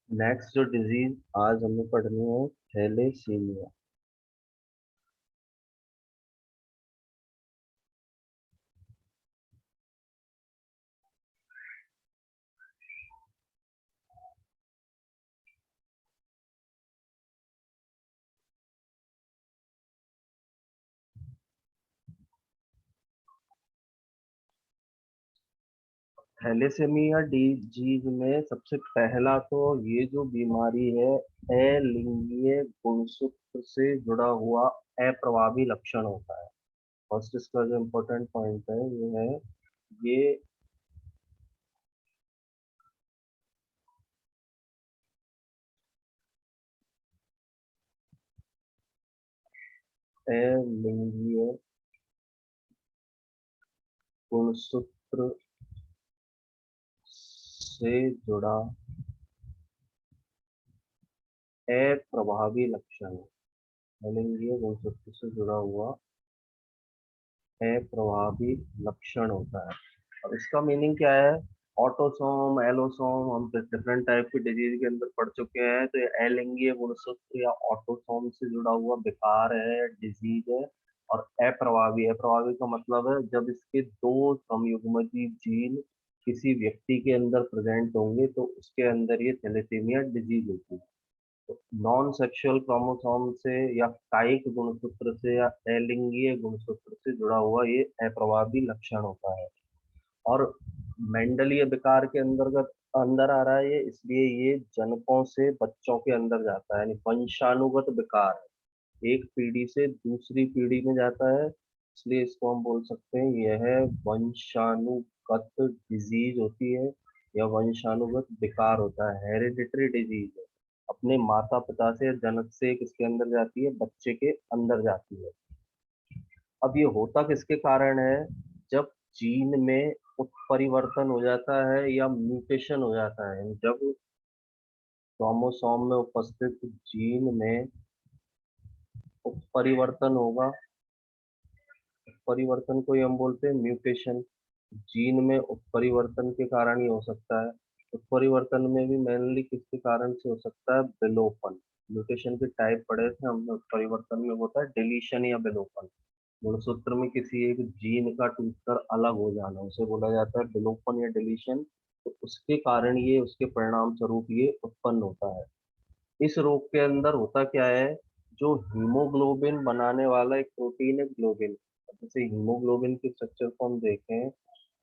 Next जो disease आज हमें पढ़नी है, थैलेसीमिया। थैलेसीमिया डिजीज में सबसे पहला तो ये जो बीमारी है, अलिंगीय गुणसूत्र से जुड़ा हुआ अप्रभावी लक्षण होता है। फर्स्ट इसका जो इम्पोर्टेंट पॉइंट है ये है, ये अलिंगीय गुणसूत्र से जुड़ा अप्रभावी लक्षण है। अलिंगीय गुणसूत्र से जुड़ा हुआ अप्रभावी लक्षण होता है। अब इसका मीनिंग क्या है? ऑटोसोम, एलोसोम, हम डिफरेंट टाइप की डिजीज के अंदर पढ़ चुके हैं। तो ये अलिंगीय गुणसूत्र या ऑटोसोम से जुड़ा हुआ विकार है, डिजीज है। और अप्रभावी, अप्रभावी का मतलब है जब इसके दो समयुग्मजी जीन किसी व्यक्ति के अंदर प्रेजेंट होंगे तो उसके अंदर ये थैलेसीमिया डिजीज होती है। नॉन सेक्सुअल क्रोमोसोम से या कायिक गुणसूत्र से या अलिंगीय गुणसूत्र से जुड़ा हुआ ये अप्रभावी लक्षण होता है। और मेंडलीय विकार के अंतर्गत अंदर आ रहा है ये, इसलिए ये जनकों से बच्चों के अंदर जाता है, यानी वंशानुगत विकार है। एक पीढ़ी से दूसरी पीढ़ी में जाता है, इसलिए इसको हम बोल सकते हैं यह वंशानुगत डिजीज होती है या वंशानुगत विकार होता है, हेरिडिटरी डिजीज है। अपने माता पिता से, जनक से किसके अंदर जाती है? बच्चे के अंदर जाती है। अब ये होता किसके कारण है? जब जीन में उत्परिवर्तन हो जाता है या म्यूटेशन हो जाता है, जब क्रोमोसोम में उपस्थित जीन में उत्परिवर्तन होगा। परिवर्तन को ही हम बोलते हैं म्यूटेशन। जीन में उत्परिवर्तन के कारण ही हो सकता है। उत्परिवर्तन में भी मेनली किसके कारण से हो सकता है? विलोपन। म्यूटेशन के टाइप पढ़े थे हमने, उत्परिवर्तन में होता है डिलीशन या विलोपन। गुणसूत्र में किसी एक जीन का टूटकर अलग हो जाना, उसे बोला जाता है विलोपन या डिलीशन। तो उसके कारण ये, उसके परिणाम स्वरूप ये उत्पन्न होता है। इस रोग के अंदर होता क्या है? जो हीमोग्लोबिन बनाने वाला एक प्रोटीन है, ग्लोबिन। जैसे हीमोग्लोबिन की स्ट्रक्चर को हम देखें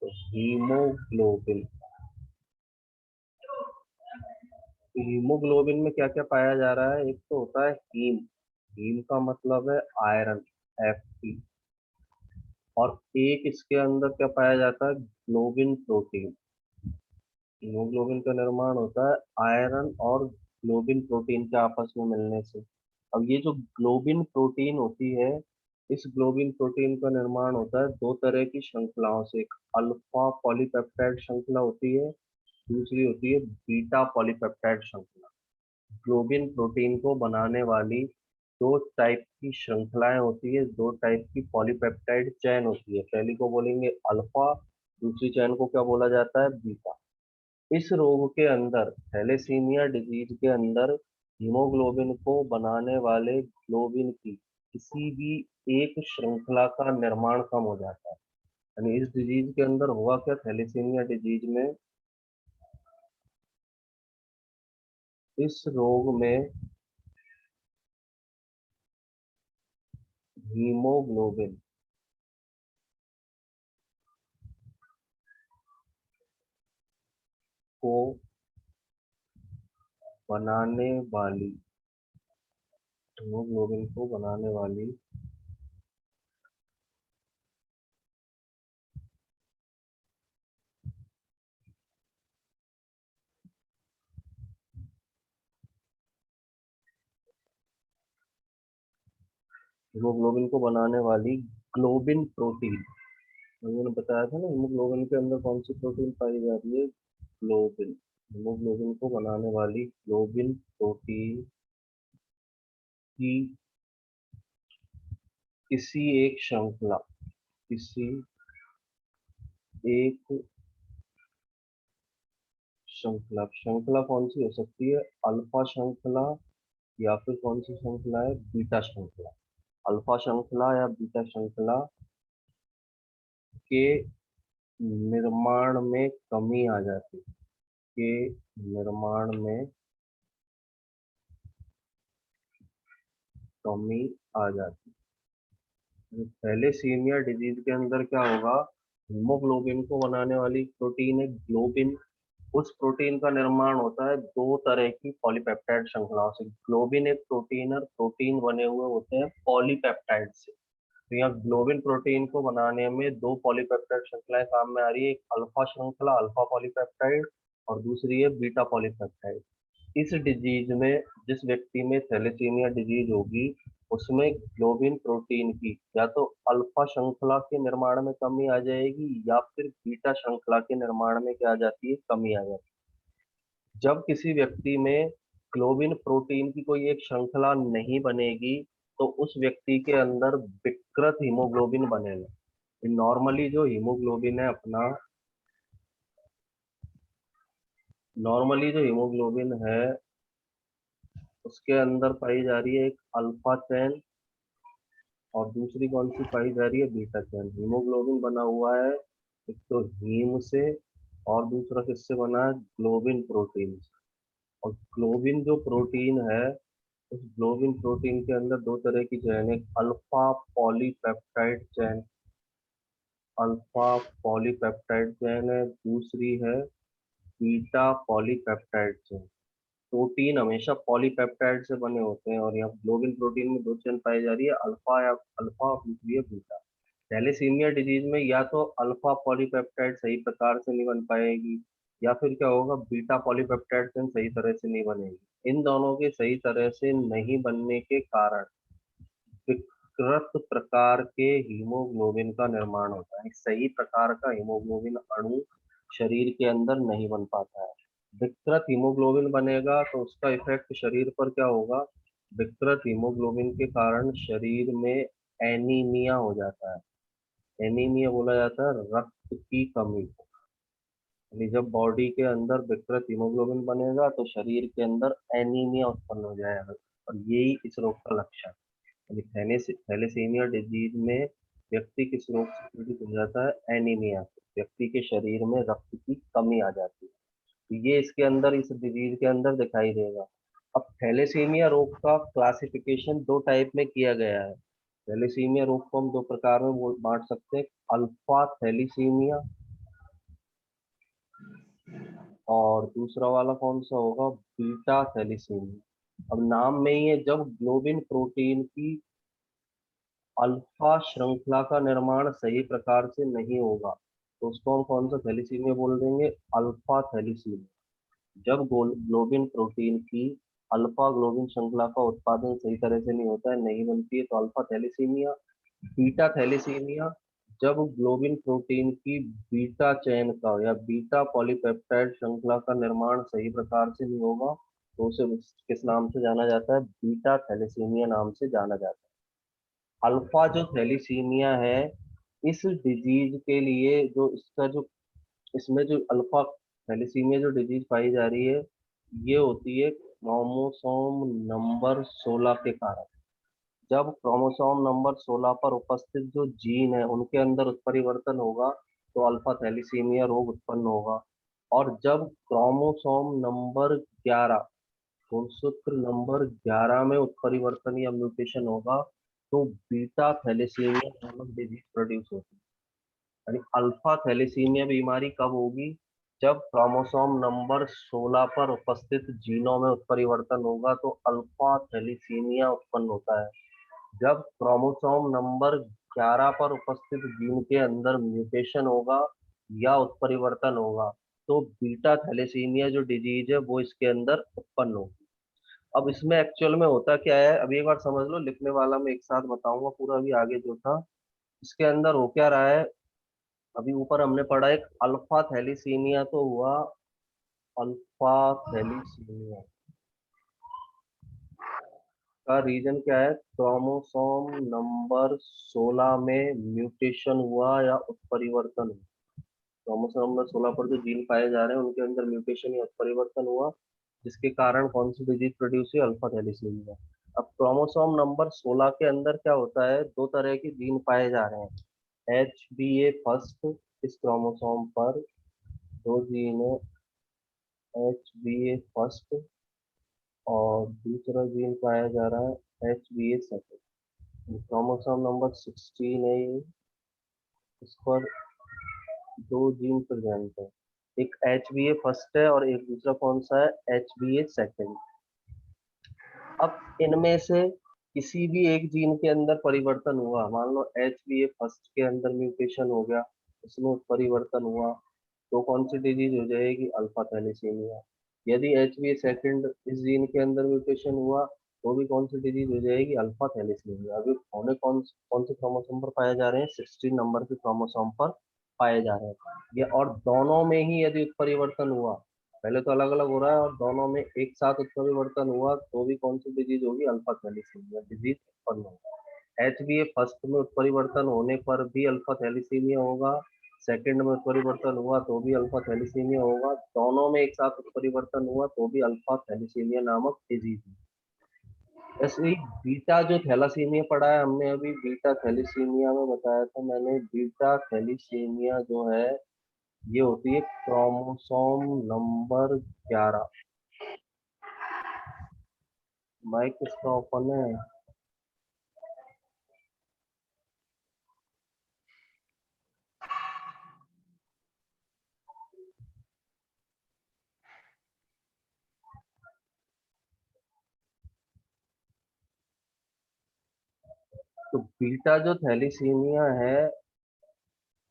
तो हीमोग्लोबिन, हीमोग्लोबिन में क्या क्या पाया जा रहा है? एक तो होता है हीम। हीम का मतलब है आयरन, Fe। और एक इसके अंदर क्या पाया जाता है? Globin protein. हीमोग्लोबिन का निर्माण होता है आयरन और ग्लोबिन प्रोटीन के आपस में मिलने से। अब ये जो ग्लोबिन प्रोटीन होती है, इस ग्लोबिन प्रोटीन का निर्माण होता है दो तरह की श्रृंखलाओं से। एक अल्फा पॉलीपेप्टाइड श्रृंखला होती है, दूसरी होती है बीटा पॉलीपेप्टाइड श्रृंखला। ग्लोबिन प्रोटीन को बनाने वाली दो टाइप की श्रृंखलाएं होती है, दो टाइप की पॉलीपेप्टाइड चेन होती है। पहली को बोलेंगे अल्फा, दूसरी चेन को क्या बोला जाता है? बीटा। इस रोग के अंदर, थैलेसीमिया डिजीज के अंदर, हीमोग्लोबिन को बनाने वाले ग्लोबिन की किसी भी एक श्रृंखला का निर्माण कम हो जाता है। यानी इस डिजीज के अंदर हुआ क्या? थैलेसीमिया डिजीज में, इस रोग में हीमोग्लोबिन को बनाने वाली, हीमोग्लोबिन को बनाने वाली हीमोग्लोबिन को बनाने वाली ग्लोबिन प्रोटीन, मैंने बताया था ना हीमोग्लोबिन के अंदर कौन सी प्रोटीन पाई जा रही है? ग्लोबिन। हीमोग्लोबिन को बनाने वाली ग्लोबिन प्रोटीन की किसी एक श्रृंखला, किसी एक श्रृंखला, श्रृंखला कौन सी हो सकती है? अल्फा श्रृंखला या फिर कौन सी श्रृंखला है? बीटा श्रृंखला। अल्फा श्रृंखला या बीटा श्रृंखला के निर्माण में कमी आ जाती है, के निर्माण में कमी आ जाती है। थैलेसीमिया डिजीज के अंदर क्या होगा? हीमोग्लोबिन को बनाने वाली प्रोटीन है ग्लोबिन, उस प्रोटीन का निर्माण होता है दो तरह की पॉलीपेप्टाइड श्रृंखलाओं से। ग्लोबिन एक प्रोटीन और प्रोटीन बने हुए होते हैं पॉलीपेप्टाइड से। तो यहाँ ग्लोबिन प्रोटीन को बनाने में दो पॉलीपेप्टाइड श्रृंखलाएं काम में आ रही है, एक अल्फा श्रृंखला अल्फा पॉलीपेप्टाइड और दूसरी है बीटा पॉलीपेप्टाइड। इस डिजीज में, जिस व्यक्ति में थैलेसीमिया डिजीज होगी, उसमें ग्लोबिन प्रोटीन की या तो अल्फा श्रृंखला के निर्माण में कमी आ जाएगी या फिर बीटा श्रृंखला के निर्माण में क्या आ जाती है? कमी आ जाती है। जब किसी व्यक्ति में ग्लोबिन प्रोटीन की कोई एक श्रृंखला नहीं बनेगी तो उस व्यक्ति के अंदर विकृत हीमोग्लोबिन बनेगा। नॉर्मली जो हीमोग्लोबिन है अपना, नॉर्मली जो हीमोग्लोबिन है उसके अंदर पाई जा रही है एक अल्फा चैन और दूसरी कौन सी पाई जा रही है? बीटा चैन। हीमोग्लोबिन बना हुआ है एक तो हीम से और दूसरा किससे बना है? ग्लोबिन प्रोटीन से। और ग्लोबिन जो प्रोटीन है, उस ग्लोबिन प्रोटीन के अंदर दो तरह की चैन है, अल्फा पॉलीपेप्टाइड चैन, अल्फा पॉलीपेप्टाइड चैन है, दूसरी है बीटा पॉलीपेप्टाइड चैन। प्रोटीन हमेशा पॉलीपेप्टाइड से बने होते हैं और यहाँ ग्लोबिन प्रोटीन में दो चेन पाई जा रही है, अल्फा या अल्फा और दूसरी है बीटा। थैलेसीमिया डिजीज में या तो अल्फा पॉलीपेप्टाइड सही प्रकार से नहीं बन पाएगी या फिर क्या होगा? बीटा पॉलीपेप्टाइड चेन सही तरह से नहीं बनेगी। इन दोनों के सही तरह से नहीं बनने के कारण विकृत प्रकार के हीमोग्लोबिन का निर्माण होता है। एक सही प्रकार का हीमोग्लोबिन अणु शरीर के अंदर नहीं बन पाता है। विकृत हीमोग्लोबिन बनेगा तो उसका इफेक्ट शरीर पर क्या होगा? विकृत हीमोग्लोबिन के कारण शरीर में एनीमिया हो जाता है। एनीमिया बोला जाता है रक्त की कमी को। यानी जब बॉडी के अंदर विकृत हीमोग्लोबिन बनेगा तो शरीर के अंदर एनीमिया उत्पन्न हो जाएगा और यही इस रोग का लक्षण है। थैलेसीमिया डिजीज में व्यक्ति किस रोग से पीड़ित हो जाता है? एनीमिया से। व्यक्ति के शरीर में रक्त की कमी आ जाती है, तो ये इसके अंदर, इस डिजीज के अंदर दिखाई देगा। अब थैलेसीमिया रोग का क्लासिफिकेशन दो टाइप में किया गया है। थैलेसीमिया रोग को हम दो प्रकार में बांट सकते हैं, अल्फा थैलेसीमिया और दूसरा वाला कौन सा होगा? Beta thalassemia. अब नाम में ही है, जब ग्लोबिन प्रोटीन की अल्फा श्रृंखला का निर्माण सही प्रकार से नहीं होगा तो उसको हम कौन सा थैलेसीमिया बोल देंगे? Alpha thalassemia. जब ग्लोबिन प्रोटीन की अल्फा ग्लोबिन श्रृंखला का उत्पादन सही तरह से नहीं होता है, नहीं बनती है, तो अल्फा थैलेसीमिया। बीटा थैलेसीमिया, जब ग्लोबिन प्रोटीन की बीटा चैन का या बीटा पॉलीपेप्टाइड श्रृंखला का निर्माण सही प्रकार से नहीं होगा तो उसे किस नाम से जाना जाता है? बीटा थैलेसीमिया नाम से जाना जाता है। अल्फा जो थैलीसीमिया है, इस डिजीज के लिए जो इसका जो इसमें जो अल्फा थैलीसीमिया जो डिजीज पाई जा रही है, ये होती है क्रोमोसोम नंबर 16 के कारण। जब क्रोमोसोम नंबर 16 पर उपस्थित जो जीन है उनके अंदर उत्परिवर्तन होगा तो अल्फा थैलीसीमिया रोग उत्पन्न होगा। और जब क्रोमोसोम नंबर 11, गुणसूत्र नंबर 11 में उत्परिवर्तन या म्यूटेशन होगा तो बीटा थैलेसीमिया नामक डिजीज प्रोड्यूस होती है। यानी अल्फा थैलेसीमिया बीमारी कब होगी? जब क्रोमोसोम नंबर 16 पर उपस्थित जीनों में उत्परिवर्तन होगा तो अल्फा थैलेसीमिया उत्पन्न होता है। जब क्रोमोसोम नंबर 11 पर उपस्थित जीन के अंदर म्यूटेशन होगा या उत्परिवर्तन होगा तो बीटा थैलेसीमिया जो डिजीज है वो इसके अंदर उत्पन्न होगी। अब इसमें एक्चुअल में होता क्या है, अभी एक बार समझ लो, लिखने वाला मैं एक साथ बताऊंगा पूरा, अभी आगे जो था इसके अंदर हो क्या रहा है। अभी ऊपर हमने पढ़ा एक अल्फा थैलीसीमिया तो हुआ, अल्फा थैलीसीमिया का रीजन क्या है? क्रोमोसोम नंबर 16 में म्यूटेशन हुआ या उत्परिवर्तन हुआ। क्रोमोसोम नंबर 16 पर जो जीन पाए जा रहे हैं उनके अंदर म्यूटेशन या परिवर्तन हुआ, जिसके कारण कौन सी डिजीज प्रोड्यूस हुई, अल्फा थैलेसीमिया। अब क्रोमोसोम नंबर 16 के अंदर क्या होता है, दो तरह के जीन पाए जा रहे हैं। HBA फर्स्ट, इस क्रोमोसोम पर दो जीन है, HBA फर्स्ट, और दूसरा जीन पाया जा रहा है HBA सेकंड। क्रोमोसोम नंबर 16 है ये, इस पर दो जीन प्रेजेंट है, एक HBA फर्स्ट है और एक दूसरा कौन सा है, HBA सेकंड। अब इनमें से किसी भी एक जीन के अंदर परिवर्तन हुआ, मान लो HBA फर्स्ट के अंदर म्यूटेशन हो गया, उसमें परिवर्तन हुआ, तो कौन सी डिजीज हो जाएगी, अल्फा थैलेसीमिया। यदि HBA सेकंड इस जीन के अंदर म्यूटेशन हुआ तो भी कौन सी डिजीज हो जाएगी, अल्फा थैलेसीमिया। अभी होने कौन से क्रोमोसोम पर पाए जा रहे हैं, 16 नंबर के क्रोमोसोम पर पाए जा रहे हैं ये। और दोनों में ही यदि उत्परिवर्तन हुआ, पहले तो अलग अलग हो रहा है और दोनों में एक साथ उत्परिवर्तन हुआ तो भी कौन सी डिजीज होगी, अल्फा थैलेसीमिया डिजीज उत्पन्न होगी। HBA फर्स्ट में उत्परिवर्तन होने पर भी अल्फा थैलेसीमिया होगा, सेकंड में उत्परिवर्तन हुआ तो भी अल्फा थैलेसीमिया होगा, दोनों में एक साथ उत्परिवर्तन हुआ तो भी अल्फा थैलेसीमिया नामक डिजीज है। ऐसे ही बीटा जो थैलासीमिया पढ़ा है हमने अभी, बीटा थैलेसीमिया में बताया था मैंने, बीटा थैलेसीमिया जो है ये होती है क्रोमोसोम नंबर 11। माइक इसका ओपन है। तो बीटा जो थैलीसीमिया है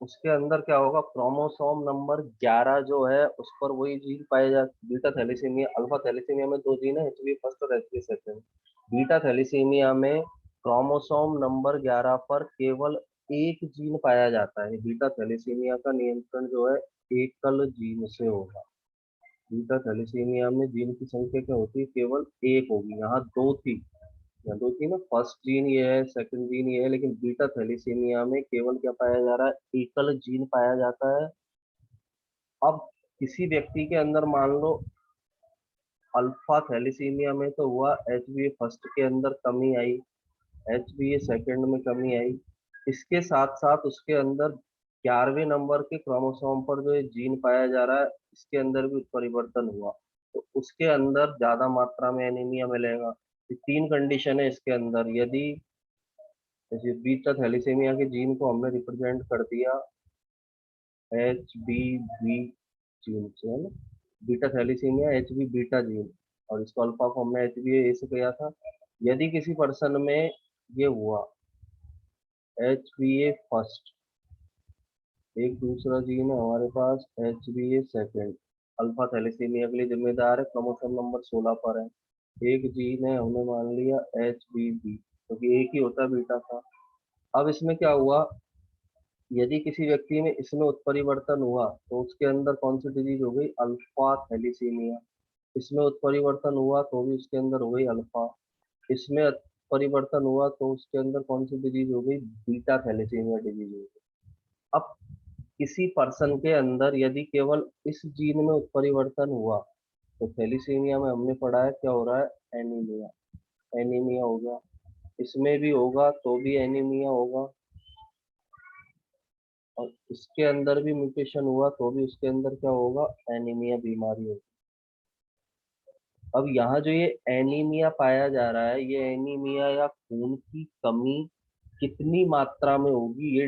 उसके अंदर क्या होगा, क्रोमोसोम नंबर 11 जो है उस पर वही जीन पाए जाते। बीटा थैलीसीमिया, अल्फा थैलीसीमिया में दो जीन है, HBA फर्स्ट और HBA सेकंड। बीटा थैलीसीमिया में क्रोमोसोम नंबर 11 पर केवल एक जीन पाया जाता है। बीटा थैलीसीमिया का नियंत्रण जो है एकल जीन से होगा। बीटा थैलीसीमिया में जीन की संख्या क्या होती है, केवल एक होगी, यहाँ दो थी। यहाँ दो थी ना, फर्स्ट जीन ये है, सेकंड जीन ये है, लेकिन बीटा थैलीसीमिया में केवल क्या पाया जा रहा है, एकल जीन पाया जाता है। अब किसी व्यक्ति के अंदर मान लो अल्फा थैलीसीमिया में तो हुआ, HBA फर्स्ट के अंदर कमी आई, HBA सेकंड में कमी आई, इसके साथ साथ उसके अंदर 11वें नंबर के क्रोमोसोम पर जो ये जीन पाया जा रहा है इसके अंदर भी परिवर्तन हुआ, तो उसके अंदर ज्यादा मात्रा में एनीमिया मिलेगा। ये तीन कंडीशन है इसके अंदर। यदि जैसे बीटा थैलीसीमिया के जीन को हमने रिप्रेजेंट कर दिया HBB जीन से, है ना, beta thalassemia HB beta gene, और इसको अल्फा को हमने HBA से किया था। यदि किसी पर्सन में ये हुआ HBA फर्स्ट, एक दूसरा जीन है हमारे पास HBA सेकंड, अल्फा थैलेसीमिया के लिए जिम्मेदार है, क्रोमोसोम नंबर 16 पर है। एक जीन है हमने मान लिया HBB, क्योंकि एक ही होता है बीटा का। अब इसमें क्या हुआ, यदि किसी व्यक्ति में इसमें उत्परिवर्तन हुआ तो उसके अंदर कौन सी डिजीज हो गई, अल्फा थैलीसीमिया। इसमें उत्परिवर्तन हुआ तो भी उसके अंदर हो गई अल्फा। इसमें परिवर्तन हुआ तो उसके अंदर कौन सी डिजीज हो गई, बीटा थैलेसीमिया डिजीज हो गई। अब किसी पर्सन के अंदर यदि केवल इस जीन में उत्परिवर्तन हुआ तो थैलीसीमिया में हमने पढ़ा है क्या हो रहा है, एनीमिया। एनीमिया हो गया, इसमें भी होगा तो भी एनीमिया होगा, और इसके अंदर भी म्यूटेशन हुआ तो भी उसके अंदर क्या होगा, एनीमिया बीमारी होगी। अब यहाँ जो ये एनीमिया पाया जा रहा है, ये एनीमिया या खून की कमी कितनी मात्रा में होगी ये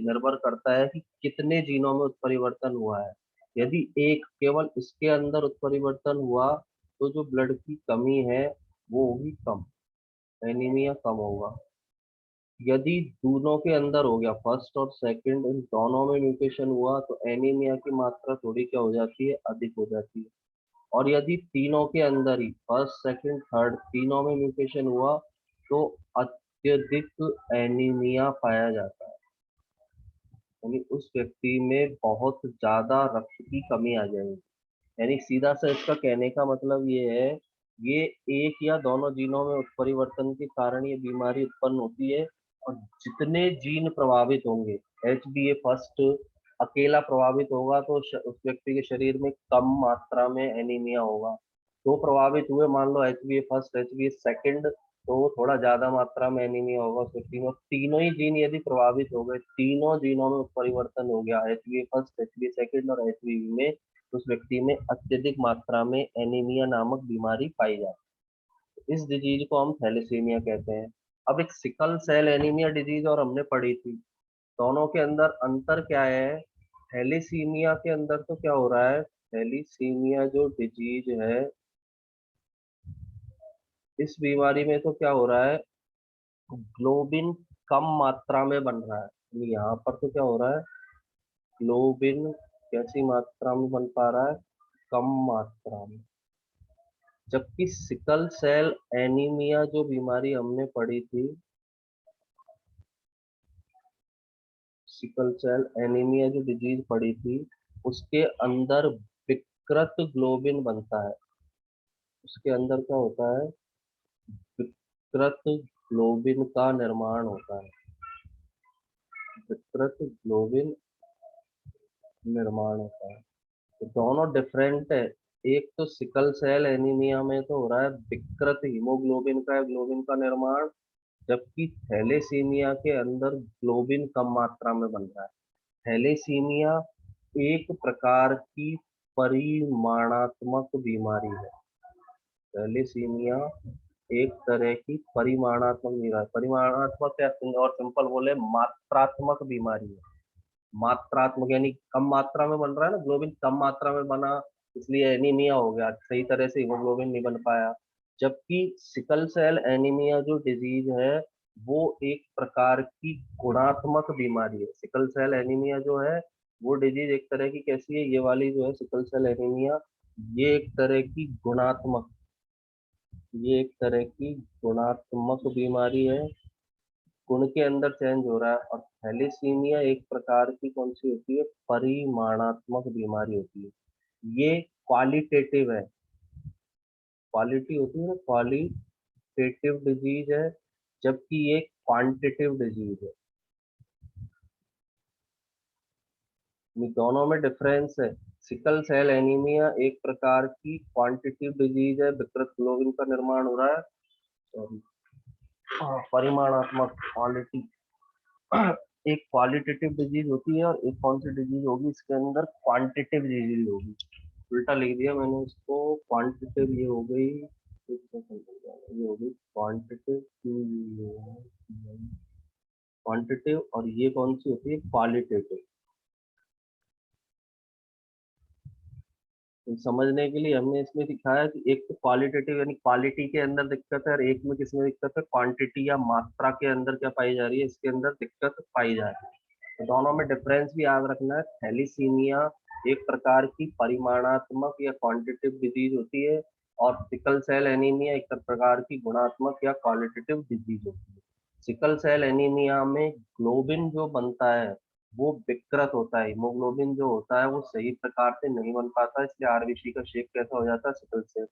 निर्भर करता है कि कितने जीनों में उत्परिवर्तन हुआ है। यदि एक केवल इसके अंदर उत्परिवर्तन हुआ तो जो ब्लड की कमी है वो होगी कम, एनीमिया कम होगा। यदि दोनों के अंदर हो गया, फर्स्ट और सेकंड इन दोनों में म्यूटेशन हुआ तो एनीमिया की मात्रा थोड़ी क्या हो जाती है, अधिक हो जाती है। और यदि तीनों के अंदर ही फर्स्ट सेकंड थर्ड तीनों में म्यूटेशन हुआ तो अत्यधिक एनीमिया पाया जाता है, यानी उस व्यक्ति में बहुत ज्यादा रक्त की कमी आ जाएगी। यानी सीधा सा इसका कहने का मतलब ये है, ये एक या दोनों जीनों में उत्परिवर्तन के कारण ये बीमारी उत्पन्न होती है। और जितने जीन प्रभावित होंगे, HBA फर्स्ट, अकेला प्रभावित होगा तो उस व्यक्ति के शरीर में कम मात्रा में एनीमिया होगा। दो प्रभावित हुए, मान लो एचबीए फर्स्ट एचबीए सेकंड, तो वो थोड़ा ज्यादा मात्रा में एनीमिया होगा उस व्यक्ति में। तीनों ही जीन यदि प्रभावित हो गए, तीनों जीनों में परिवर्तन हो गया, एचबीए फर्स्ट एचबीए सेकंड और एचबीवी में, तो उस व्यक्ति में अत्यधिक मात्रा में एनीमिया नामक बीमारी पाई जाती है। इस डिजीज को हम थैलेसीमिया कहते हैं। अब एक सिकल सेल एनीमिया डिजीज और हमने पढ़ी थी, दोनों के अंदर अंतर क्या है? थैलेसीमिया के अंदर तो क्या हो रहा है, थैलेसीमिया जो डिजीज है, इस बीमारी में तो क्या हो रहा है, ग्लोबिन कम मात्रा में बन रहा है। यानी यहाँ पर तो क्या हो रहा है, ग्लोबिन कैसी मात्रा में बन पा रहा है, कम मात्रा में। जबकि सिकल सेल एनीमिया जो बीमारी हमने पढ़ी थी, सिकल सेल एनीमिया जो डिजीज पढ़ी थी, उसके अंदर विकृत ग्लोबिन बनता है। उसके अंदर क्या होता है, विकृत ग्लोबिन का निर्माण होता है। विकृत ग्लोबिन निर्माण होता है। तो दोनों डिफरेंट है। एक तो सिकल सेल एनीमिया में तो हो रहा है विकृत हीमोग्लोबिन का, ग्लोबिन का निर्माण, जबकि थैलेसीमिया के अंदर ग्लोबिन कम मात्रा में बन रहा है। थैलेसीमिया एक प्रकार की परिमाणात्मक बीमारी है। थैलेसीमिया एक तरह की परिमाणात्मक बीमारी, परिमाणात्मक या और सिंपल बोले मात्रात्मक बीमारी है। मात्रात्मक यानी कम मात्रा में बन रहा है ना, ग्लोबिन कम मात्रा में बना, इसलिए एनीमिया हो गया, सही तरह से हीमोग्लोबिन नहीं बन पाया। जबकि सिकल सेल एनीमिया जो डिजीज है, वो एक प्रकार की गुणात्मक बीमारी है। सिकल सेल एनीमिया जो है वो डिजीज एक तरह की कैसी है, ये वाली जो है सिकल सेल एनीमिया, ये एक तरह की गुणात्मक, ये एक तरह की गुणात्मक बीमारी है, गुण के अंदर चेंज हो रहा है। और थैलेसीमिया एक प्रकार की कौन सी होती है, परिमाणात्मक बीमारी होती है। ये क्वालिटेटिव है, क्वालिटी होती है ना, क्वालिटेटिव डिजीज है, जबकि ये क्वांटिटिव डिजीज है। ये दोनों में डिफरेंस है। सिकल सेल एनीमिया एक प्रकार की क्वांटिटिव डिजीज है, विकृत ग्लोबिन का निर्माण हो रहा है। सॉरी, परिमाणात्मक, क्वालिटी। एक क्वालिटेटिव डिजीज होती है और एक कौन सी डिजीज होगी, इसके अंदर क्वांटिटिव डिजीज होगी। उल्टा लिख दिया मैंने इसको, क्वांटिटिव ये हो गई, ये हो गई क्वांटिटिव, क्वांटिटिव, और ये कौन सी होती है, क्वालिटेटिव। तो समझने के लिए हमने इसमें दिखाया कि एक तो क्वालिटेटिव यानी क्वालिटी के अंदर दिक्कत है, और एक में किसमें दिक्कत है, क्वांटिटी या मात्रा के अंदर क्या पाई जा रही है, इसके अंदर दिक्कत पाई जा रही है। तो दोनों में डिफरेंस भी याद रखना है। थैलीसीमिया एक प्रकार की परिमाणात्मक या क्वांटिटिव डिजीज होती है, और सिकल सेल एनीमिया एक प्रकार की गुणात्मक या क्वालिटेटिव डिजीज होती है। सिकल सेल एनीमिया में ग्लोबिन जो बनता है वो विकृत होता है, हीमोग्लोबिन जो होता है वो सही प्रकार से नहीं बन पाता, इसलिए आरबीसी का शेप कैसा हो जाता है, सिकल सेल।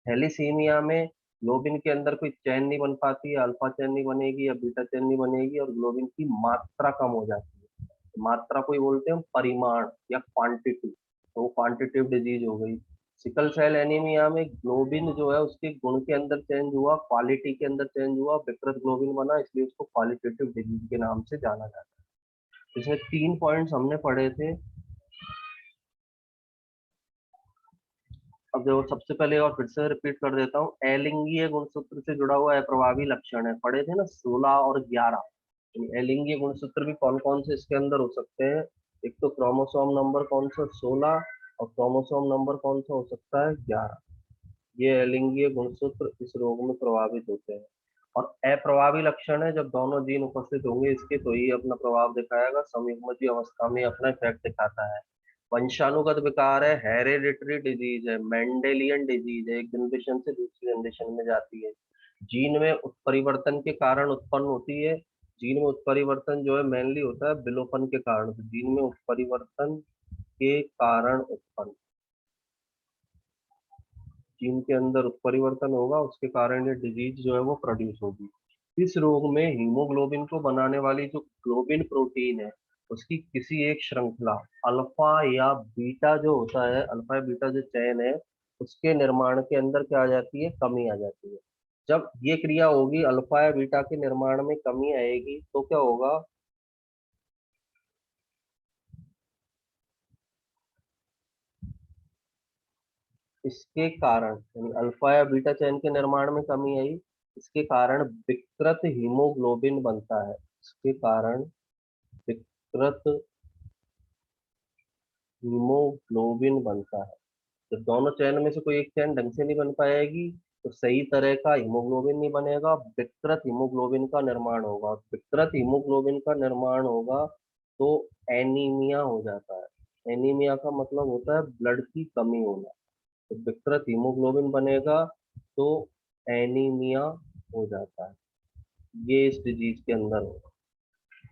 थैलीसीमिया में ग्लोबिन के अंदर कोई चैन नहीं बन पाती है, अल्फा चैन नहीं बनेगी या बीटा चैन नहीं बनेगी, और ग्लोबिन की मात्रा कम हो जाती है। मात्रा को ही बोलते हैं हम परिमाण या क्वांटिटी, तो वो क्वांटिटिव डिजीज हो गई। सिकल सेल एनीमिया में ग्लोबिन जो है उसके गुण के अंदर चेंज हुआ, क्वालिटी के अंदर चेंज हुआ, विकृत ग्लोबिन बना, इसलिए उसको क्वालिटेटिव डिजीज के नाम से जाना जाता है। इसमें 3 पॉइंट्स हमने पढ़े थे। अब देखो, सबसे पहले और फिर से रिपीट कर देता हूँ, अलिंगीय गुणसूत्र से जुड़ा हुआ अप्रभावी लक्षण है, पढ़े थे ना 16 और 11। अलिंगीय गुणसूत्र भी कौन कौन से इसके अंदर हो सकते हैं, एक तो क्रोमोसोम नंबर कौन सा 16, और क्रोमोसोम नंबर कौन सा हो सकता है 11। ये अलिंगीय गुणसूत्र इस रोग में प्रभावित होते हैं। और अप्रभावी लक्षण है जब दोनों जीन उपस्थित होंगे इसके, तो ही अपना प्रभाव दिखाएगा, संयुग्मन अवस्था में अपना इफेक्ट दिखाता है। वंशानुगत विकार है, हेरेडिटरी डिजीज है, मेंडेलियन डिजीज है, एक जनरेशन से दूसरी जनरेशन में जाती है। जीन में उत्परिवर्तन के कारण उत्पन्न होती है। जीन में उत्परिवर्तन जो है मेनली होता है विलोपन के कारण, तो जीन में उत्परिवर्तन के कारण उत्पन्न, जीन के अंदर उत्परिवर्तन होगा, उसके कारण ये डिजीज जो है वो प्रोड्यूस होगी। इस रोग में हीमोग्लोबिन को बनाने वाली जो ग्लोबिन प्रोटीन है, उसकी किसी एक श्रृंखला अल्फा या बीटा जो होता है, अल्फा या बीटा जो चयन है, उसके निर्माण के अंदर क्या आ जाती है, कमी आ जाती है। जब ये क्रिया होगी, अल्फा या बीटा के निर्माण में कमी आएगी, तो क्या होगा, इसके कारण यानी अल्फा या बीटा चैन के निर्माण में कमी आई, इसके कारण विकृत हीमोग्लोबिन बनता है। इसके कारण विकृत हीमोग्लोबिन बनता है। जब दोनों चैन में से कोई एक चैन ढंग से नहीं बन पाएगी, तो सही तरह का हीमोग्लोबिन नहीं बनेगा, विकृत हीमोग्लोबिन का निर्माण होगा। विकृत हीमोग्लोबिन का निर्माण होगा तो एनीमिया हो जाता है। एनीमिया का मतलब होता है ब्लड की कमी होना। तो विकृत हीमोग्लोबिन बनेगा तो एनीमिया हो जाता है। ये इस डिजीज के अंदर होगा।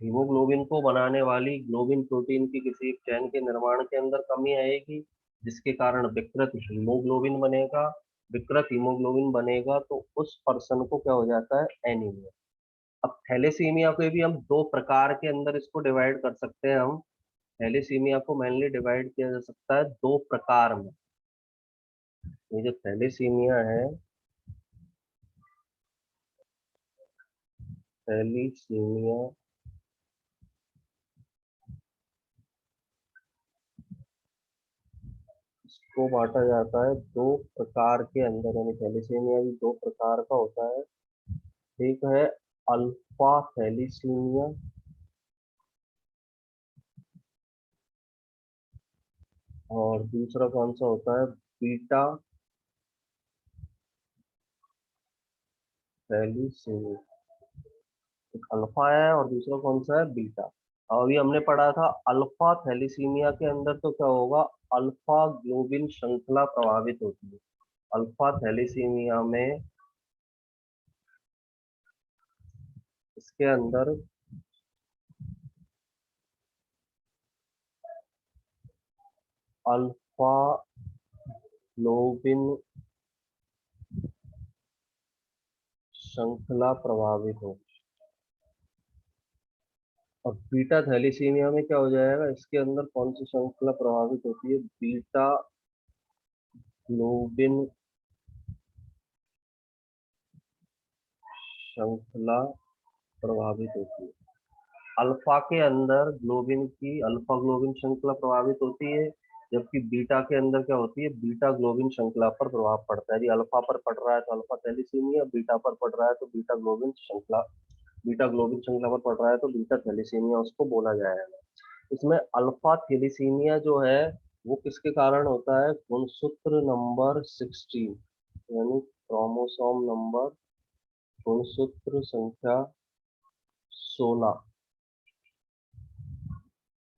हीमोग्लोबिन को बनाने वाली ग्लोबिन प्रोटीन की किसी एक चैन के निर्माण के अंदर कमी आएगी, जिसके कारण विकृत हीमोग्लोबिन बनेगा। विकृत हीमोग्लोबिन बनेगा तो उस पर्सन को क्या हो जाता है, एनीमिया। अब थैलेसीमिया को भी हम दो प्रकार के अंदर इसको डिवाइड कर सकते हैं। हम थैलेसीमिया को मेनली डिवाइड किया जा सकता है दो प्रकार में। ये जो थैलेसीमिया है, थैलीसीमिया को बांटा जाता है दो प्रकार के अंदर, यानी थैलीसीमिया भी दो प्रकार का होता है। एक है अल्फा थैलीसीमिया और दूसरा कौन सा होता है, बीटा थैलीसीमिया। एक अल्फा है और दूसरा कौन सा है, बीटा। अभी हमने पढ़ा था अल्फा थैलीसीमिया के अंदर तो क्या होगा, अल्फा ग्लोबिन श्रृंखला प्रभावित होती है। अल्फा थैलीसीमिया में इसके अंदर अल्फा ग्लोबिन श्रृंखला प्रभावित होगी। और बीटा थैलीसीमिया में क्या हो जाएगा, इसके अंदर कौन सी श्रृंखला प्रभावित होती है, बीटा ग्लोबिन श्रृंखला प्रभावित होती है। अल्फा के अंदर ग्लोबिन की अल्फा ग्लोबिन श्रृंखला प्रभावित होती है, जबकि बीटा के अंदर क्या होती है, बीटा ग्लोबिन श्रृंखला पर प्रभाव पड़ता है। यदि अल्फा पर पड़ रहा है तो अल्फा थैलीसीमिया, बीटा पर पड़ रहा है तो बीटा ग्लोबिन श्रृंखला, बीटा ग्लोबिन श्रृंखला पर पड़ रहा है तो बीटा थैलीसीमिया उसको बोला जाएगा। इसमें अल्फा थैलीसीमिया जो है वो किसके कारण होता है, गुणसूत्र नंबर 16 यानी क्रोमोसोम नंबर, गुणसूत्र संख्या 16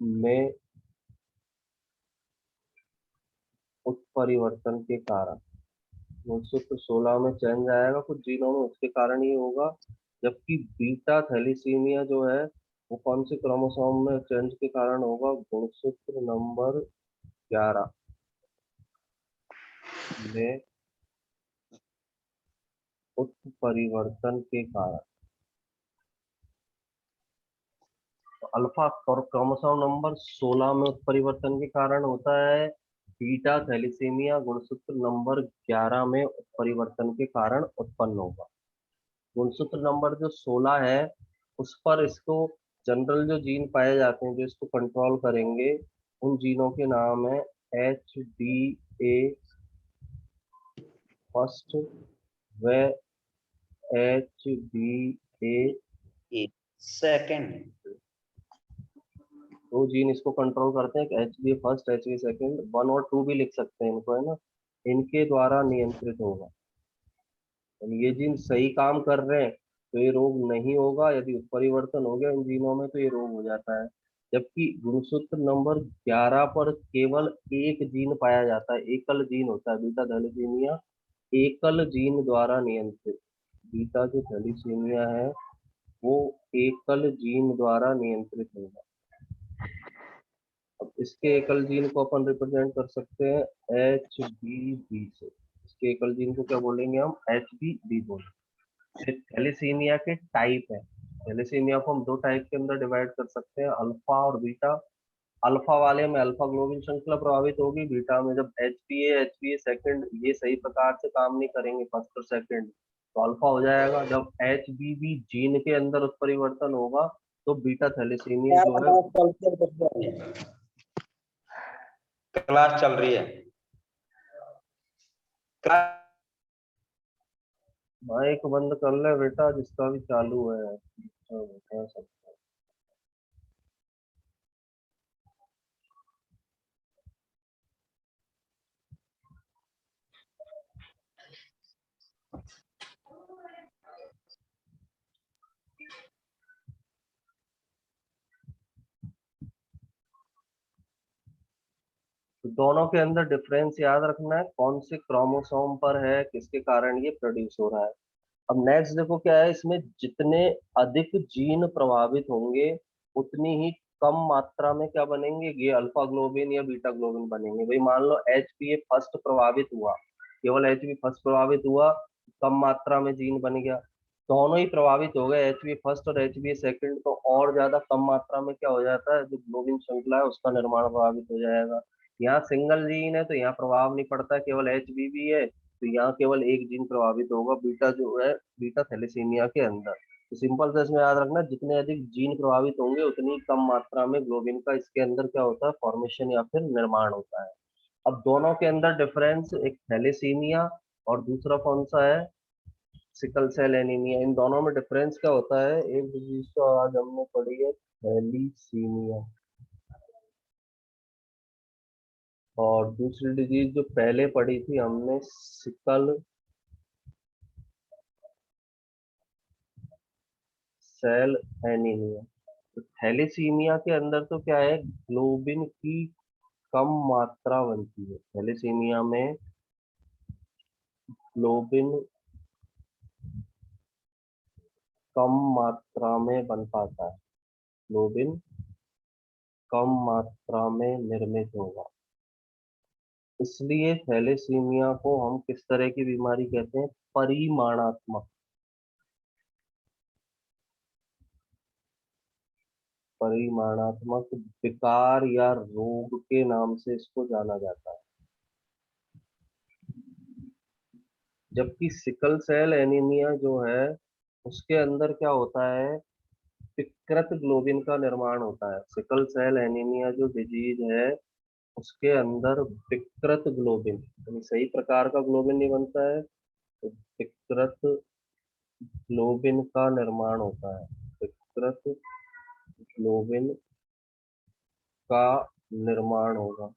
में उत्परिवर्तन के कारण। गुणसूत्र 16 में चेंज आएगा कुछ जीनों में, उसके कारण ही होगा। जबकि बीटा थैलीसीमिया जो है वो कौन से क्रोमोसोम में चेंज के कारण होगा, गुणसूत्र नंबर 11 में उत्परिवर्तन के कारण। तो अल्फा क्रोमोसोम नंबर 16 में उत्परिवर्तन के कारण होता है, बीटा थैलीसीमिया गुणसूत्र नंबर 11 में उत्परिवर्तन के कारण उत्पन्न होगा। गुणसूत्र नंबर जो 16 है उस पर इसको जनरल जो जीन पाए जाते हैं जो इसको कंट्रोल करेंगे, उन जीनों के नाम है HDA फर्स्ट व HDA सेकंड। दो जीन इसको कंट्रोल करते हैं, HDA फर्स्ट HDA सेकंड, 1 और 2 भी लिख सकते हैं इनको, है ना। इनके द्वारा नियंत्रित होगा। यानी ये जीन सही काम कर रहे हैं तो ये रोग नहीं होगा, यदि उत्परिवर्तन हो गया इन जीनों में तो ये रोग हो जाता है। जबकि गुणसूत्र नंबर 11 पर केवल एक जीन पाया जाता है, एकल जीन होता है बीटा थैलीसीमिया, एकल जीन द्वारा नियंत्रित। बीटा जो थैलीसीमिया है वो एकल जीन द्वारा नियंत्रित होगा। अब इसके एकल जीन को अपन रिप्रेजेंट कर सकते हैं HBB से। इसके एकल जीन को क्या बोलेंगे हम, HBB बोलेंगे। थैलीसीमिया के टाइप है, थैलेसीमिया को हम दो टाइप के अंदर डिवाइड कर सकते हैं, अल्फा और बीटा। अल्फा वाले में अल्फा ग्लोबिन श्रृंखला प्रभावित होगी, बीटा में जब एच पी ए सेकंड ये सही प्रकार से काम नहीं करेंगे फर्स्ट और सेकंड, तो अल्फा हो जाएगा। जब एच बी बी जीन के अंदर उत्परिवर्तन होगा तो बीटा थैलेसीमिया जो है। क्लास चल रही है। माइक बंद कर ले बेटा, जिसका भी चालू है। बता सकता है। तो दोनों के अंदर डिफरेंस याद रखना है, कौन से क्रोमोसोम पर है, किसके कारण ये प्रोड्यूस हो रहा है। अब नेक्स्ट देखो क्या है, इसमें जितने अधिक जीन प्रभावित होंगे उतनी ही कम मात्रा में क्या बनेंगे, ये अल्फा ग्लोबिन या बीटा ग्लोबिन बनेंगे। भाई मान लो एच पी ए फर्स्ट प्रभावित हुआ, केवल एच पी फर्स्ट प्रभावित हुआ, कम मात्रा में जीन बन गया। दोनों ही प्रभावित हो गए, एच पी फर्स्ट और एच पी सेकंड, तो और ज्यादा कम मात्रा में क्या हो जाता है, जो ग्लोबिन श्रृंखला है उसका निर्माण प्रभावित हो जाएगा। यहाँ सिंगल जीन है तो यहाँ प्रभाव नहीं पड़ता, केवल एच बी भी है तो यहाँ केवल एक जीन प्रभावित होगा, बीटा जो है, बीटा थैलेसीमिया के अंदर। तो सिंपल से इसमें याद रखना, जितने अधिक जीन प्रभावित होंगे उतनी कम मात्रा में ग्लोबिन का इसके अंदर क्या होता है, फॉर्मेशन या फिर निर्माण होता है। अब दोनों के अंदर डिफरेंस, एक थैलेसीमिया और दूसरा कौन सा है, सिकल सेल एनीमिया। इन दोनों में डिफरेंस क्या होता है, एक डिजीज तो आज हमने पढ़ी है थैलीसीमिया, और दूसरी डिजीज जो पहले पढ़ी थी हमने सिकल सेल एनीमिया। तो थैलेसीमिया के अंदर तो क्या है, ग्लोबिन की कम मात्रा बनती है, थैलेसीमिया में ग्लोबिन कम मात्रा में बन पाता है, ग्लोबिन कम मात्रा में निर्मित होगा। इसलिए थैलेसीमिया को हम किस तरह की बीमारी कहते हैं, परिमाणात्मक, परिमाणात्मक विकार या रोग के नाम से इसको जाना जाता है। जबकि सिकल सेल एनीमिया जो है उसके अंदर क्या होता है, विकृत ग्लोबिन का निर्माण होता है। सिकल सेल एनीमिया जो डिजीज है उसके अंदर विकृत ग्लोबिन, यानी सही प्रकार का ग्लोबिन नहीं बनता है, तो विकृत ग्लोबिन का निर्माण होता है, विकृत ग्लोबिन का निर्माण होगा।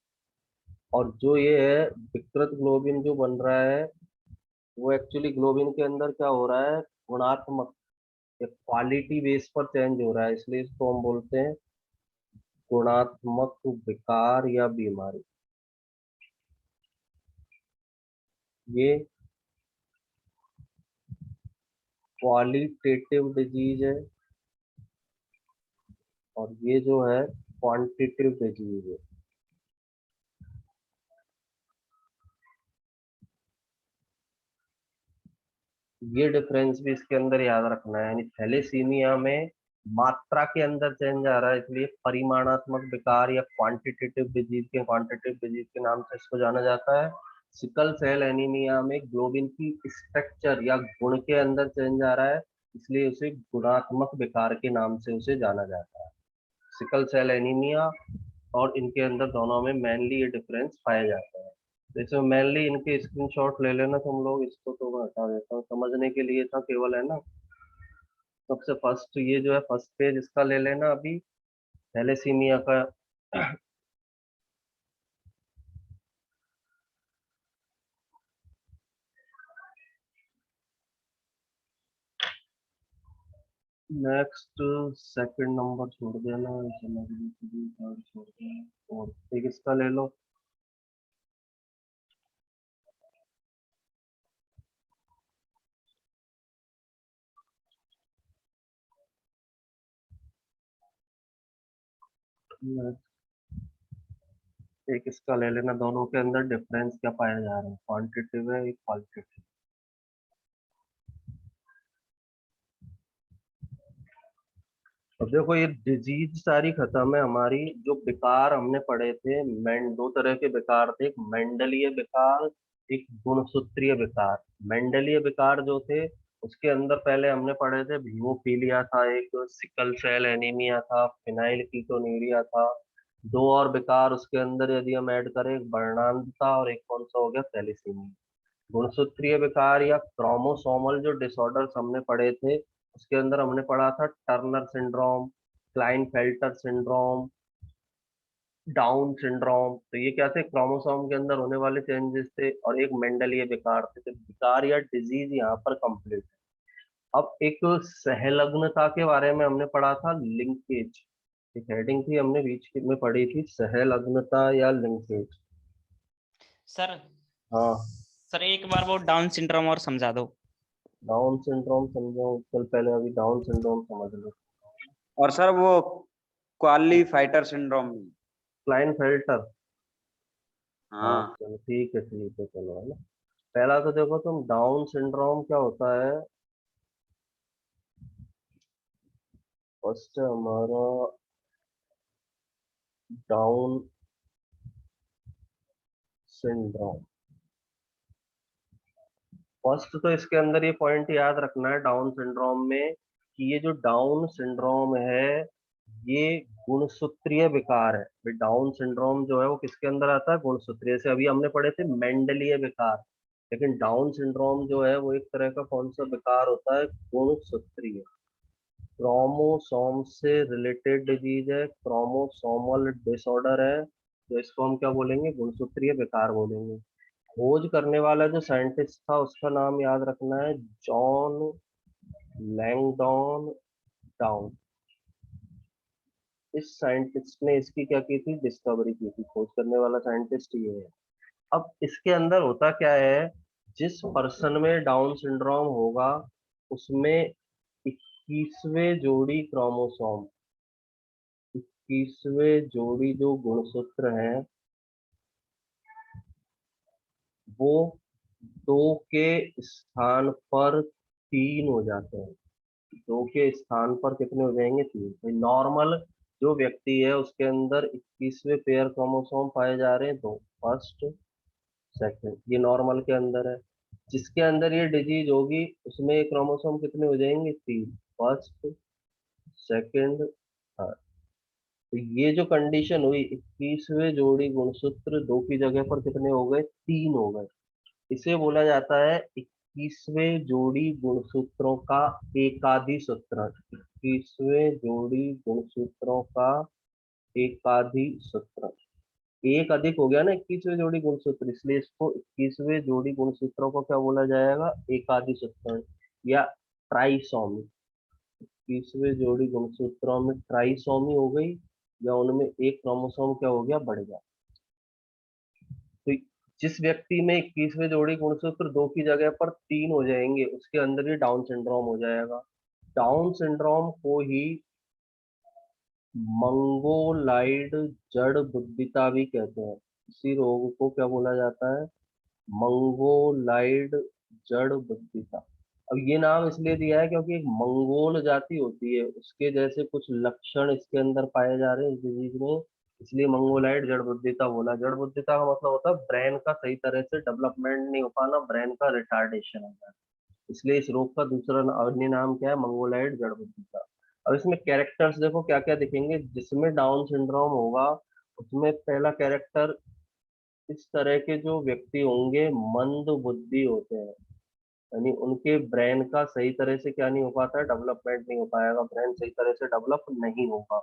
और जो ये है विकृत ग्लोबिन जो बन रहा है, वो एक्चुअली ग्लोबिन के अंदर क्या हो रहा है, गुणात्मक या क्वालिटी बेस पर चेंज हो रहा है, इसलिए इसको हम बोलते हैं गुणात्मक विकार या बीमारी। ये क्वालिटेटिव डिजीज है और ये जो है क्वांटिटेटिव डिजीज है। ये डिफरेंस भी इसके अंदर याद रखना है, यानी थैलेसीमिया में मात्रा के अंदर चेंज आ रहा है, इसलिए परिमाणात्मक विकार या क्वांटिटेटिव डिजीज के नाम से इसको जाना जाता है। सिकल सेल एनीमिया में ग्लोबिन की स्ट्रक्चर या गुण के अंदर चेंज आ रहा है, इसलिए उसे गुणात्मक विकार के नाम से उसे जाना जाता है। सिकल सेल एनीमिया और इनके अंदर दोनों में मेनली ये डिफरेंस पाया जाता है। जैसे मेनली इनके स्क्रीनशॉट ले लेना तुम लोग, इसको तो मैं हटा देता हूँ, समझने के लिए था केवल, है ना। सबसे फर्स्ट ये जो है फर्स्ट पेज इसका ले लेना अभी, थैलेसीमिया का। नेक्स्ट सेकंड नंबर छोड़ देना, समझने के लिए थर्ड छोड़ देना, और एक इसका ले लो। एक इसका ले लेना, दोनों के अंदर डिफरेंस क्या पाया जा रहा है, क्वांटिटेटिव है एक क्वालिटेटिव। अब देखो ये डिजीज सारी खत्म है हमारी। जो विकार हमने पढ़े थे, दो तरह के विकार थे, एक मेंडलीय विकार, एक गुणसूत्रीय विकार। मेंडलीय विकार जो थे उसके अंदर पहले हमने पढ़े थे, हीमोफीलिया था, एक सिकल सेल एनीमिया था, फिनाइल कीटोन्यूरिया था। दो और विकार उसके अंदर यदि हम ऐड करें, एक वर्णांतता और एक कौन सा हो गया, थैलेसीमिया। गुणसूत्रीय विकार या क्रोमोसोमल जो डिसऑर्डर्स हमने पढ़े थे, उसके अंदर हमने पढ़ा था Turner syndrome, Klinefelter syndrome, down syndrome. तो ये क्या थे, क्रोमोसोम के अंदर होने वाले चेंजेस थे, और एक मेंडलीय विकार थे। तो विकार या डिजीज यहाँ पर कंप्लीट है। अब एक सहलग्नता के बारे में हमने पढ़ा था, लिंकेज। एक हेडिंग थी हमने में पढ़ी थी, सहलग्नता या लिंकेज। सर हाँ, सर एक बार वो डाउन सिंड्रोम और समझा दो। डाउन सिंड्रोम समझो, चल पहले अभी डाउन सिंड्रोम समझ लो। और सर वो क्वाली फाइटर सिंड्रोम। क्लाइनफेल्टर। हाँ हाँ चलो ठीक है चलो, है ना। पहला तो देखो तुम, डाउन सिंड्रोम क्या होता है। फर्स्ट हमारा डाउन सिंड्रोम। फर्स्ट तो इसके अंदर ये पॉइंट याद रखना है डाउन सिंड्रोम में, कि ये जो डाउन सिंड्रोम है ये गुणसूत्रीय विकार है। भाई डाउन सिंड्रोम जो है वो किसके अंदर आता है, गुणसूत्रीय से। अभी हमने पढ़े थे मेंडलीय विकार, लेकिन डाउन सिंड्रोम जो है वो एक तरह का कौन सा विकार होता है, गुणसूत्रीय। क्रोमोसोम से रिलेटेड डिजीज है, क्रोमोसोमल डिसऑर्डर है, तो इसको हम क्या बोलेंगे, गुणसूत्रीय विकार बोलेंगे। खोज करने वाला जो साइंटिस्ट था उसका नाम याद रखना है, जॉन लैंगडॉन डाउन। इस साइंटिस्ट ने इसकी क्या की थी, डिस्कवरी की थी। खोज करने वाला साइंटिस्ट ये है। अब इसके अंदर होता क्या है, जिस पर्सन में डाउन सिंड्रोम होगा उसमें 21वें जोड़ी क्रोमोसोम, 21वें जोड़ी जो गुणसूत्र हैं वो दो के स्थान पर तीन हो जाते हैं। दो के स्थान पर कितने हो जाएंगे, तीन। नॉर्मल जो व्यक्ति है उसके अंदर 21वें पेयर क्रोमोसोम पाए जा रहे हैं, दो, फर्स्ट सेकंड, ये नॉर्मल के अंदर है। जिसके अंदर ये डिजीज होगी उसमें ये क्रोमोसोम कितने हो जाएंगे, तीन, फर्स्ट सेकंड थर्ड। तो ये जो कंडीशन हुई, 21वें जोड़ी गुणसूत्र दो की जगह पर कितने हो गए, तीन हो गए। इसे बोला जाता है 21वें जोड़ी गुणसूत्रों का एकादि सूत्र। 21वें जोड़ी गुणसूत्रों का एकादि सूत्र। एक अधिक हो गया ना 21वें जोड़ी गुणसूत्र, इसलिए इसको 21वें जोड़ी गुणसूत्रों को क्या बोला जाएगा, एकादि सूत्र या ट्राइसोमी। 21वें जोड़ी गुणसूत्रों में ट्राइसोमी हो गई, या उनमें एक क्रोमोसोम क्या हो गया, बढ़ गया। तो जिस व्यक्ति में 21वें जोड़ी गुणसूत्र दो की जगह पर तीन हो जाएंगे उसके अंदर ही डाउन सिंड्रोम हो जाएगा। डाउन सिंड्रोम को ही मंगोलाइड जड़ बुद्धिता भी कहते हैं। इसी रोग को क्या बोला जाता है, मंगोलाइड जड़ बुद्धिता। अब ये नाम इसलिए दिया है क्योंकि एक मंगोल जाति होती है, उसके जैसे कुछ लक्षण इसके अंदर पाए जा रहे हैं इस डिजीज में, इसलिए मंगोलाइड जड़ बुद्धिता बोला। जड़ बुद्धिता का मतलब होता है ब्रेन का सही तरह से डेवलपमेंट नहीं हो पाना, ब्रेन का रिटार्डेशन हो जाना। इसलिए इस रोग का दूसरा अन्य नाम क्या है, मंगोलाइड जड़ बुद्धिता। अब इसमें कैरेक्टर्स देखो क्या क्या दिखेंगे। जिसमें डाउन सिंड्रोम होगा उसमें पहला कैरेक्टर, इस तरह के जो व्यक्ति होंगे मंद बुद्धि होते हैं, यानी उनके ब्रेन का सही तरह से क्या नहीं हो पाता है, डेवलपमेंट नहीं हो पाएगा, ब्रेन सही तरह से डेवलप नहीं होगा।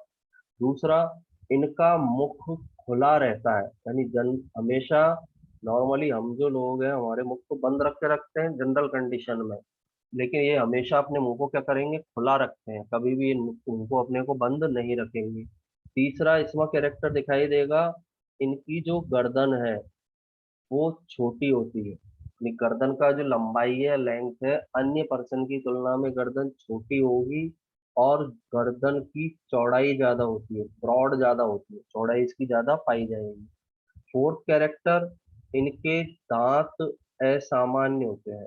दूसरा, इनका मुख खुला रहता है, यानी जन हमेशा, नॉर्मली हम जो लोग हैं हमारे मुख को बंद रख के रखते हैं जनरल कंडीशन में, लेकिन ये हमेशा अपने मुंह को क्या करेंगे, खुला रखते हैं, कभी भी उनको अपने को बंद नहीं रखेंगे। तीसरा इसमें कैरेक्टर दिखाई देगा, इनकी जो गर्दन है वो छोटी होती है, यानी गर्दन का जो लंबाई है, लेंथ है, अन्य पर्सन की तुलना में गर्दन छोटी होगी, और गर्दन की चौड़ाई ज्यादा होती है, ब्रॉड ज्यादा होती है, चौड़ाई इसकी ज्यादा पाई जाएगी। फोर्थ कैरेक्टर, इनके दांत असामान्य होते हैं।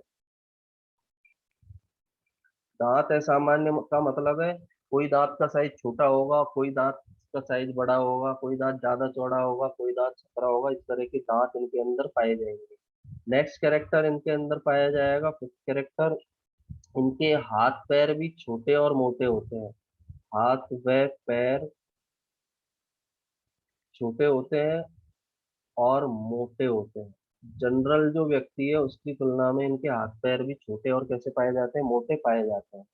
दांत असामान्य का मतलब है कोई दांत का साइज छोटा होगा, कोई दांत का साइज बड़ा होगा, कोई दांत ज्यादा चौड़ा होगा, कोई दांत सकरा होगा, इस तरह के दांत इनके अंदर पाए जाएंगे। नेक्स्ट कैरेक्टर इनके अंदर पाया जाएगा, फिफ्थ कैरेक्टर, इनके हाथ पैर भी छोटे और मोटे होते हैं। हाथ व पैर छोटे होते हैं और मोटे होते हैं। जनरल जो व्यक्ति है उसकी तुलना में इनके हाथ पैर भी छोटे और कैसे पाए जाते हैं, मोटे पाए जाते हैं।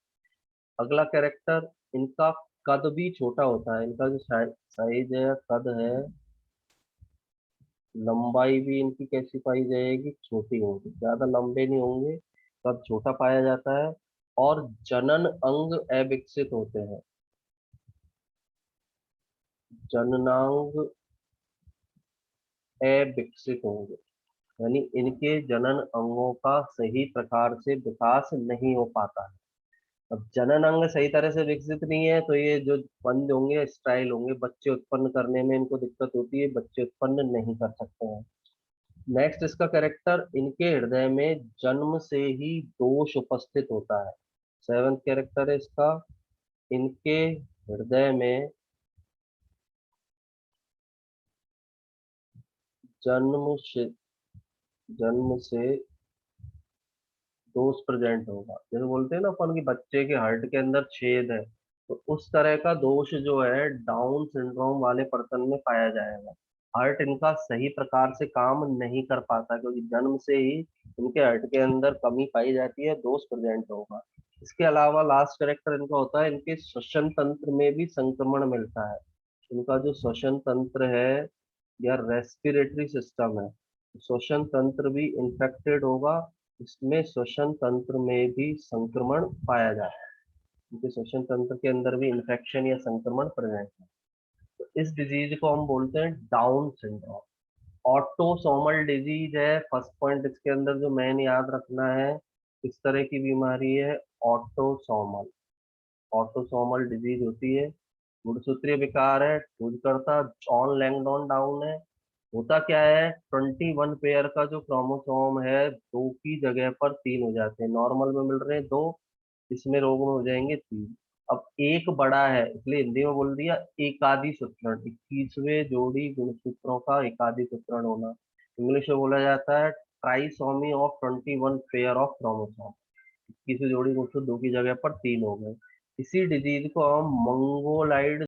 अगला कैरेक्टर, इनका कद भी छोटा होता है। इनका जो साइज है, कद है, लंबाई भी इनकी कैसी पाई जाएगी, छोटी होगी, ज्यादा लंबे नहीं होंगे, कद छोटा पाया जाता है। और जनन अंग अविकसित होते हैं। जननांग अविकसित होंगे, यानी इनके जनन अंगों का सही प्रकार से विकास नहीं हो पाता है। अब जनन अंग सही तरह से विकसित नहीं है तो ये जो बंद होंगे, स्टाइल होंगे, बच्चे उत्पन्न करने में इनको दिक्कत होती है, बच्चे उत्पन्न नहीं कर सकते हैं। नेक्स्ट इसका कैरेक्टर, इनके हृदय में जन्म से ही दोष उपस्थित होता है। सेवंथ कैरेक्टर है इसका, इनके हृदय में जन्म से जन्म से दोष प्रेजेंट होगा। जैसे बोलते हैं ना अपन की बच्चे के हार्ट के अंदर छेद है, तो उस तरह का दोष जो है डाउन सिंड्रोम वाले पर्सन में पाया जाएगा। हार्ट इनका सही प्रकार से काम नहीं कर पाता क्योंकि जन्म से ही इनके हार्ट के अंदर कमी पाई जाती है, दोष प्रेजेंट होगा। इसके अलावा लास्ट कैरेक्टर इनका होता है, इनके श्वसन तंत्र में भी संक्रमण मिलता है। इनका जो श्वसन तंत्र है या रेस्पिरेटरी सिस्टम है, श्वसन तंत्र भी इंफेक्टेड होगा। इसमें श्वसन तंत्र में भी संक्रमण पाया जाता है। क्योंकि श्वसन तंत्र के अंदर भी इंफेक्शन या संक्रमण प्रेजेंट है। तो इस डिजीज को हम बोलते हैं डाउन सिंड्रोम। ऑटोसोमल डिजीज है, फर्स्ट पॉइंट इसके अंदर जो मेन याद रखना है, इस तरह की बीमारी है ऑटोसोमल। ऑटोसोमल डिजीज होती है, गुणसूत्रीय विकार है, खोजकर्ता जॉन लैंगडॉन डाउन है। होता क्या है, 21 पेयर का जो क्रोमोसोम है, दो की जगह पर तीन हो जाते हैं। नॉर्मल में मिल रहे हैं दो, इसमें रोग में हो जाएंगे तीन। अब एक बड़ा है इसलिए हिंदी में बोल दिया एकादि सूत्रण, 21वें जोड़ी गुणसूत्रों का एकादि सूत्रण होना। इंग्लिश में बोला जाता है trisomy of 21 pair of chromosome. 21 जोड़ी गुणसूत्र दो की जगह पर तीन हो गए। इसी डिजीज को हम मंगोलाइड